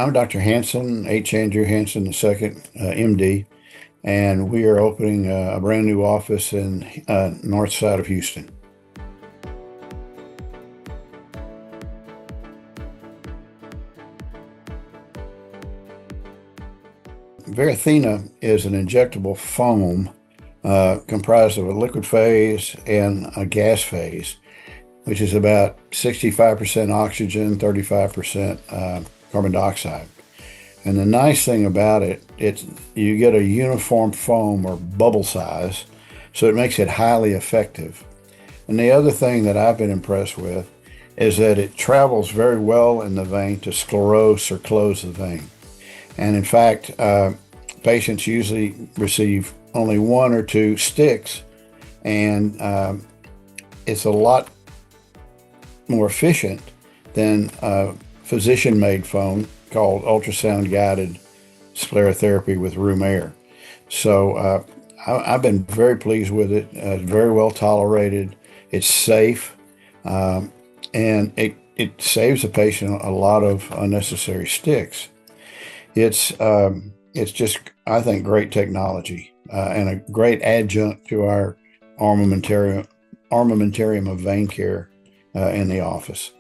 I'm Dr. Hansen, H. Andrew Hansen II, MD, and we are opening a brand new office in north side of Houston. Varithena is an injectable foam comprised of a liquid phase and a gas phase, which is about 65% oxygen, 35% carbon dioxide. And the nice thing about it, you get a uniform foam or bubble size, so it makes it highly effective. And the other thing that I've been impressed with is that it travels very well in the vein to sclerose or close the vein. And in fact, patients usually receive only one or two sticks, and it's a lot more efficient than physician-made foam called ultrasound-guided sclerotherapy with room air. So I've been very pleased with it. It's very well tolerated. It's safe, and it saves the patient a lot of unnecessary sticks. It's just, I think, great technology and a great adjunct to our armamentarium of vein care in the office.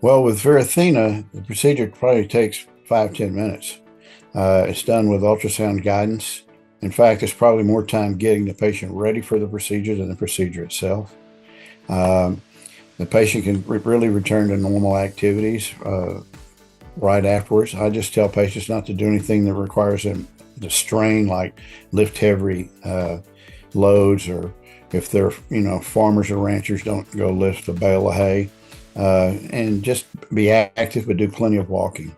Well, with Varithena, the procedure probably takes 5-10 minutes. It's done with ultrasound guidance. In fact, it's probably more time getting the patient ready for the procedure than the procedure itself. The patient can really return to normal activities right afterwards. I just tell patients not to do anything that requires them to strain, like lift heavy loads, or if they're farmers or ranchers, don't go lift a bale of hay, and just be active, but do plenty of walking.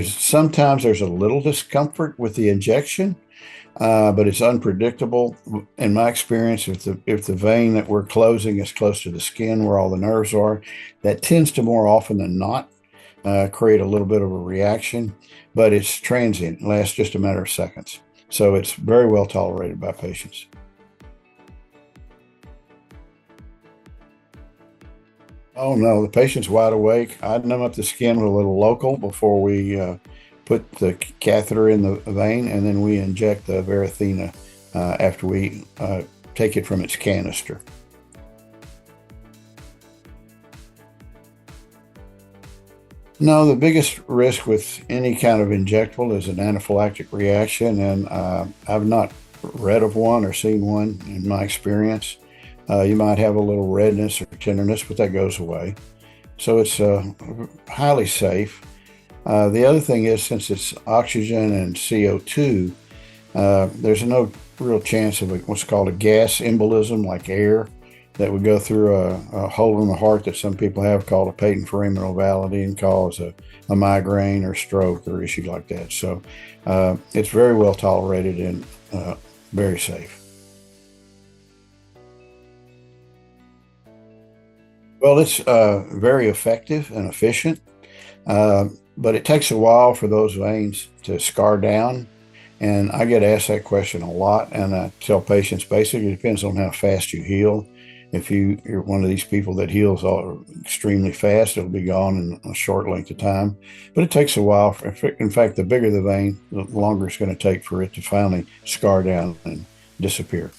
Sometimes there's a little discomfort with the injection, but it's unpredictable. In my experience, if the vein that we're closing is close to the skin where all the nerves are, that tends to more often than not create a little bit of a reaction, but it's transient. It lasts just a matter of seconds. So it's very well tolerated by patients. Oh no, the patient's wide awake. I numb up the skin with a little local before we put the catheter in the vein, and then we inject the Varithena after we take it from its canister. No, the biggest risk with any kind of injectable is an anaphylactic reaction, and I've not read of one or seen one in my experience. You might have a little redness or tenderness, but that goes away. So it's highly safe. The other thing is, since it's oxygen and CO2, there's no real chance of what's called a gas embolism, like air, that would go through a hole in the heart that some people have called a patent foraminal valve and cause a migraine or stroke or issue like that. So it's very well tolerated and very safe. Well, it's very effective and efficient, but it takes a while for those veins to scar down. And I get asked that question a lot, and I tell patients basically it depends on how fast you heal. If you're one of these people that heals extremely fast, it'll be gone in a short length of time. But it takes a while. In fact, the bigger the vein, the longer it's going to take for it to finally scar down and disappear.